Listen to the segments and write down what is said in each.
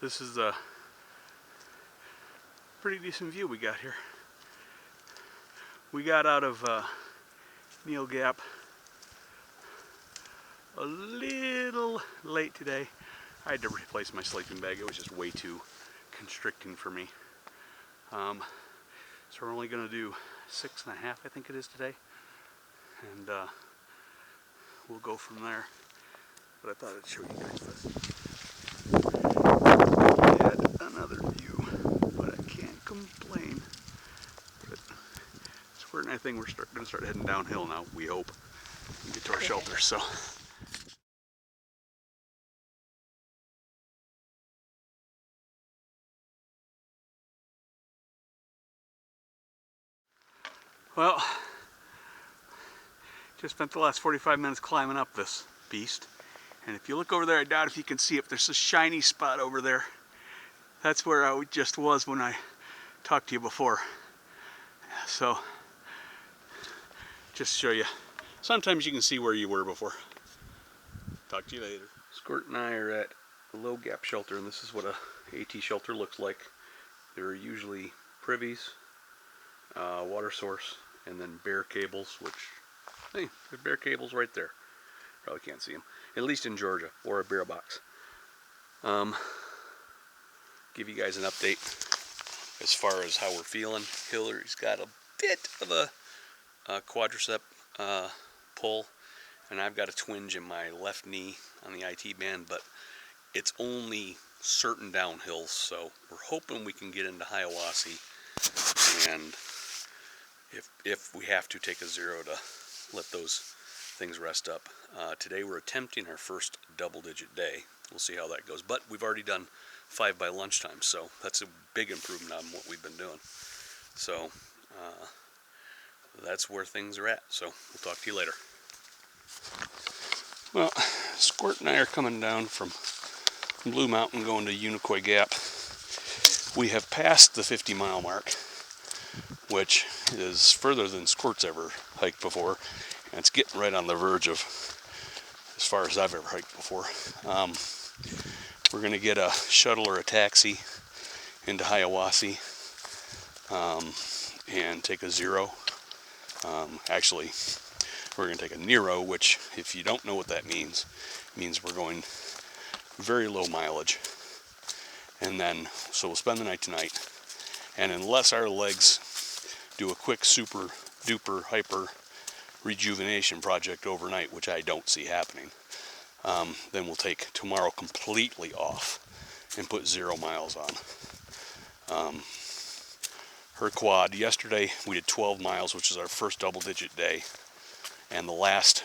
This is a pretty decent view we got here. We got out of Neel Gap a little late today. I had to replace my sleeping bag. It was just way too constricting for me. So we're only going to do 6.5, I think it is today, and we'll go from there. But I thought I'd show you guys this. Yet another view, but I can't complain. But Squirt and I think we're going to start heading downhill now, we hope, and get to our shelter. So. Well, just spent the last 45 minutes climbing up this beast. And if you look over there, I doubt if you can see it, there's a shiny spot over there. That's where I just was when I talked to you before. So, just to show you. Sometimes you can see where you were before. Talk to you later. Squirt and I are at a low gap shelter, and this is what a AT shelter looks like. There are usually privies, water source, and then bare cables, which, hey, there's bare cables right there. Probably can't see them, at least in Georgia, or a bare box. Give you guys an update as far as how we're feeling. Hillary's got a bit of a quadricep pull, and I've got a twinge in my left knee on the IT band, but it's only certain downhills, so we're hoping we can get into Hiawassee, and if we have to, take a zero to let those things rest up. Today we're attempting our first double-digit day. We'll see how that goes, but we've already done 5 by lunchtime, so that's a big improvement on what we've been doing. So that's where things are at, so we'll talk to you later. Well, Squirt and I are coming down from Blue Mountain going to Unicoi Gap. We have passed the 50-mile mark, which is further than Squirt's ever hiked before, and it's getting right on the verge of as far as I've ever hiked before. We're going to get a shuttle or a taxi into Hiawassee and take a zero. Actually, we're going to take a Nero, which, if you don't know what that means we're going very low mileage. And then, so we'll spend the night tonight, and unless our legs do a quick super duper hyper rejuvenation project overnight, which I don't see happening, then we'll take tomorrow completely off and put 0 miles on. Her quad, yesterday we did 12 miles, which is our first double-digit day, and the last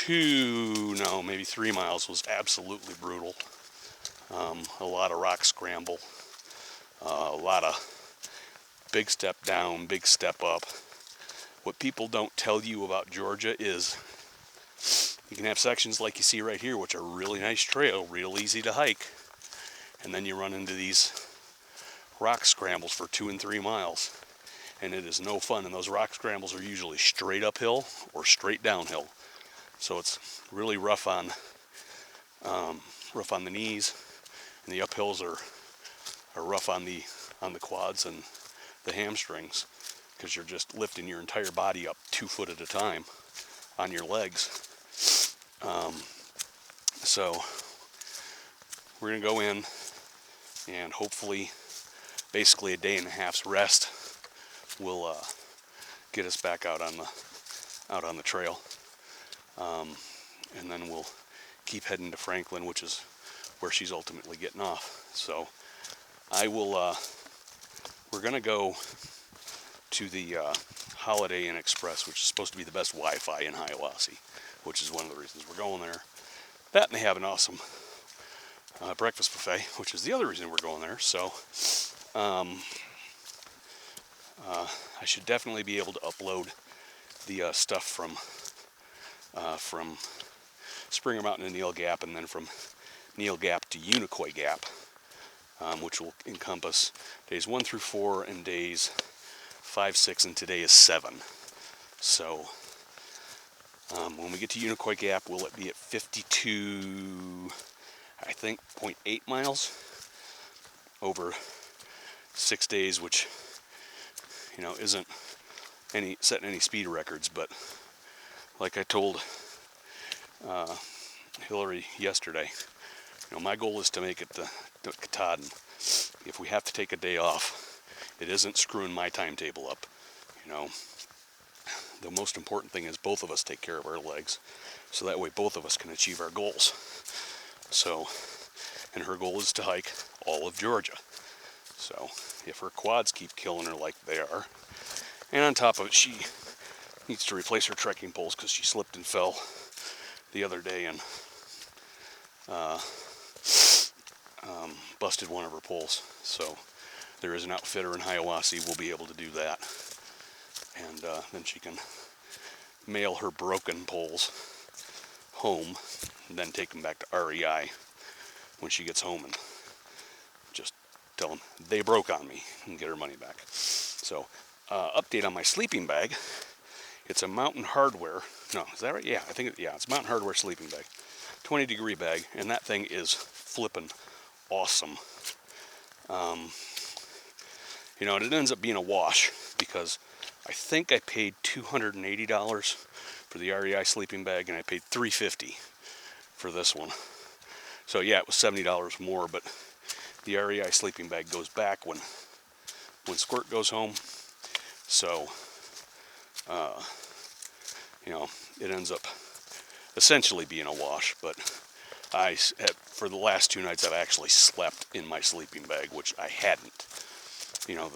maybe 3 miles was absolutely brutal. A lot of rock scramble, a lot of big step down, big step up. What people don't tell you about Georgia is you can have sections like you see right here, which are really nice trail, real easy to hike, and then you run into these rock scrambles for 2 and 3 miles, and it is no fun. And those rock scrambles are usually straight uphill or straight downhill, so it's really rough on the knees, and the uphills are rough on the quads and the hamstrings, because you're just lifting your entire body up 2 foot at a time on your legs. So we're going to go in, and hopefully basically a day and a half's rest will get us back out on the trail, and then we'll keep heading to Franklin, which is where she's ultimately getting off. So I will we're gonna go to the Holiday Inn Express, which is supposed to be the best Wi-Fi in Hiawassee, which is one of the reasons we're going there. That, and they have an awesome breakfast buffet, which is the other reason we're going there. So I should definitely be able to upload the stuff from Springer Mountain to Neel Gap, and then from Neel Gap to Unicoi Gap, which will encompass days 1 through 4 and days 5, 6, and today is 7. So when we get to Unicoi Gap, will it be at 52 I think 0.8 miles over 6 days, which, you know, isn't setting any speed records, but like I told Hillary yesterday, you know, my goal is to make it to Katahdin. If we have to take a day off, it isn't screwing my timetable up. You know, the most important thing is both of us take care of our legs, so that way both of us can achieve our goals. So, and her goal is to hike all of Georgia. So, if her quads keep killing her like they are, and on top of it, she needs to replace her trekking poles because she slipped and fell the other day and busted one of her poles. So there is an outfitter in Hiawassee will be able to do that, and then she can mail her broken poles home and then take them back to REI when she gets home and just tell them they broke on me and get her money back. So update on my sleeping bag. It's a Mountain Hardwear. No, is that right? Yeah, I think it's Mountain Hardwear sleeping bag. 20-degree bag, and that thing is flippin' awesome. You know, and it ends up being a wash because I think I paid $280 for the REI sleeping bag, and I paid $350 for this one. So yeah, it was $70 more, but the REI sleeping bag goes back when Squirt goes home. So, you know, it ends up essentially being a wash, but for the last 2 nights I've actually slept in my sleeping bag, which I hadn't, you know,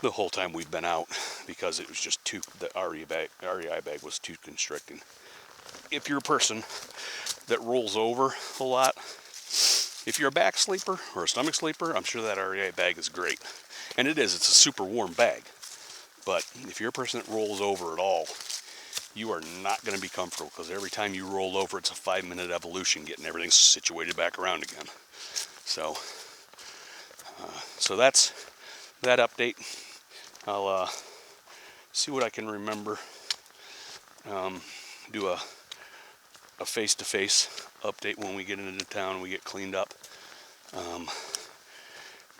the whole time we've been out, because it was just the REI bag was too constricting. If you're a person that rolls over a lot, if you're a back sleeper or a stomach sleeper, I'm sure that REI bag is great. And it's a super warm bag. But if you're a person that rolls over at all, you are not going to be comfortable, because every time you roll over, it's a 5-minute evolution getting everything situated back around again. So, so that's that update. I'll see what I can remember. Do a face-to-face update when we get into town and we get cleaned up.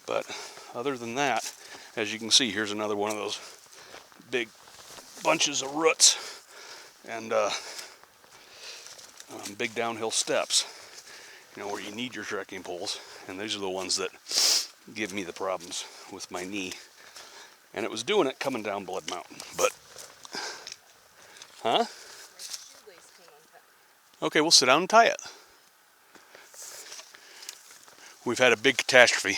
But other than that, as you can see, here's another one of those big bunches of roots and big downhill steps, you know, where you need your trekking poles, and these are the ones that give me the problems with my knee. And it was doing it coming down Blood Mountain, but okay, we'll sit down and tie it. We've had a big catastrophe.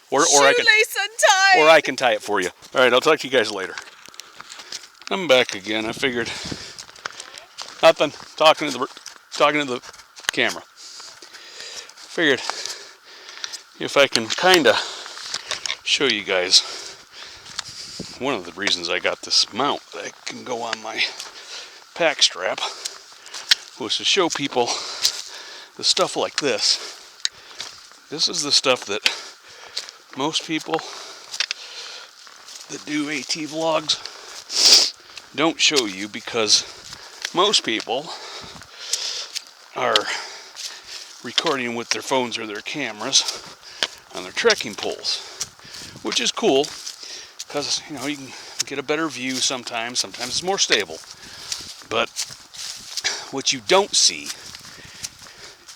Or I can tie it for you. All right, I'll talk to you guys later. I'm back again. I figured nothing. Talking to the camera. Figured if I can kind of show you guys one of the reasons I got this mount that can go on my pack strap was to show people the stuff like this. This is the stuff that most people that do AT vlogs don't show you, because most people are recording with their phones or their cameras on their trekking poles, which is cool because, you know, you can get a better view sometimes it's more stable. But what you don't see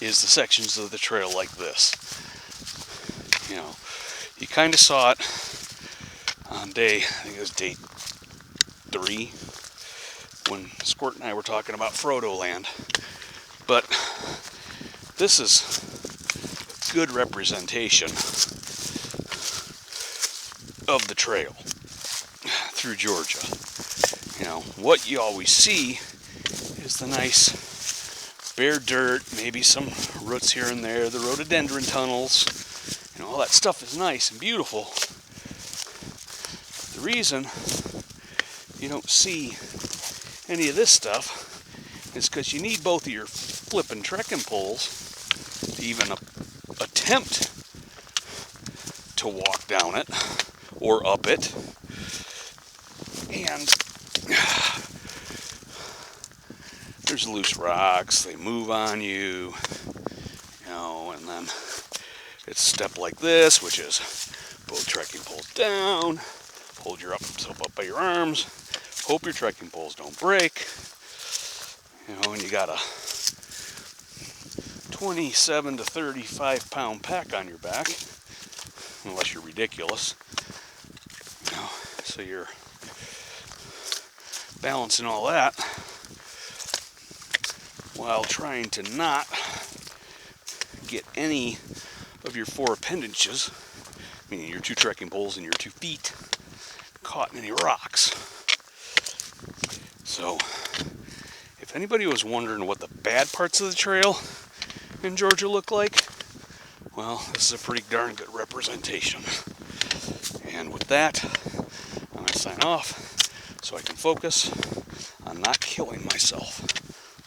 is the sections of the trail like this. You know, you kind of saw it on I think it was day 3, when Squirt and I were talking about Frodo Land. But this is good representation of the trail through Georgia. You know, what you always see is the nice bare dirt, maybe some roots here and there, the rhododendron tunnels. You know, all that stuff is nice and beautiful. The reason you don't see any of this stuff is because you need both of your flippin' trekking poles to even attempt to walk down it or up it. And there's loose rocks, they move on you. You and then it's step like this, which is both trekking poles down, hold yourself up by your arms, hope your trekking poles don't break, and you got a 27 to 35 pound pack on your back, unless you're ridiculous. So you're balancing all that while trying to not get any of your four appendages, meaning your two trekking poles and your 2 feet, caught in any rocks. So if anybody was wondering what the bad parts of the trail in Georgia look like, well, this is a pretty darn good representation. And with that, I'm going to sign off so I can focus on not killing myself.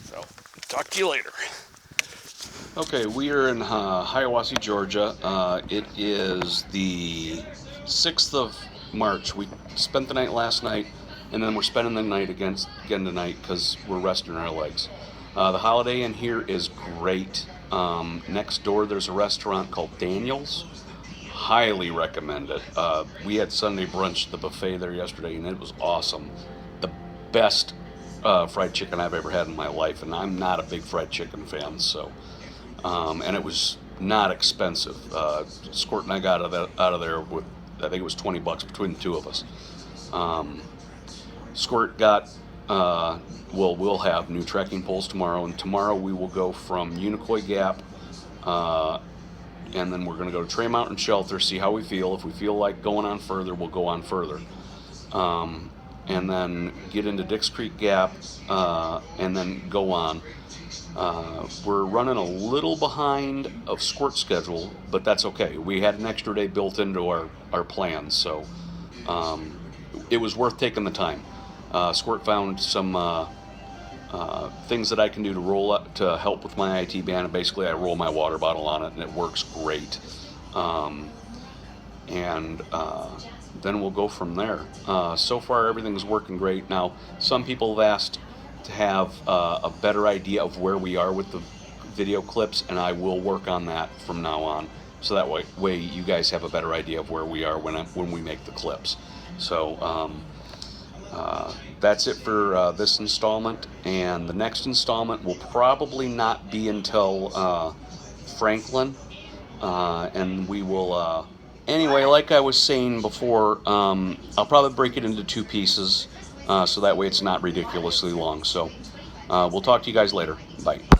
So, talk to you later. Okay, we are in Hiawassee, Georgia. It is the 6th of March. We spent the night last night, and then we're spending the night again tonight because we're resting our legs. The Holiday Inn here is great. Next door there's a restaurant called Daniel's. Highly recommend it. We had Sunday brunch, the buffet there yesterday, and it was awesome. The best fried chicken I've ever had in my life, and I'm not a big fried chicken fan, so and it was not expensive. Squirt and I got out of there with, I think it was $20 between the two of us. Squirt got we'll have new trekking poles tomorrow, and tomorrow we will go from Unicoi Gap, and then we're going to go to Trey Mountain Shelter, see how we feel. If we feel like going on further, we'll go on further. And then get into Dix Creek Gap, and then go on. We're running a little behind of Squirt schedule, but that's okay. We had an extra day built into our plans, so it was worth taking the time. Squirt found some things that I can do to help with my IT band, and basically I roll my water bottle on it and it works great. Then we'll go from there. So far everything's working great. Now some people have asked to have a better idea of where we are with the video clips, and I will work on that from now on, so that way you guys have a better idea of where we are when we make the clips. So that's it for this installment, and the next installment will probably not be until Franklin, and we will anyway, like I was saying before, I'll probably break it into 2 pieces, so that way it's not ridiculously long. So we'll talk to you guys later. Bye.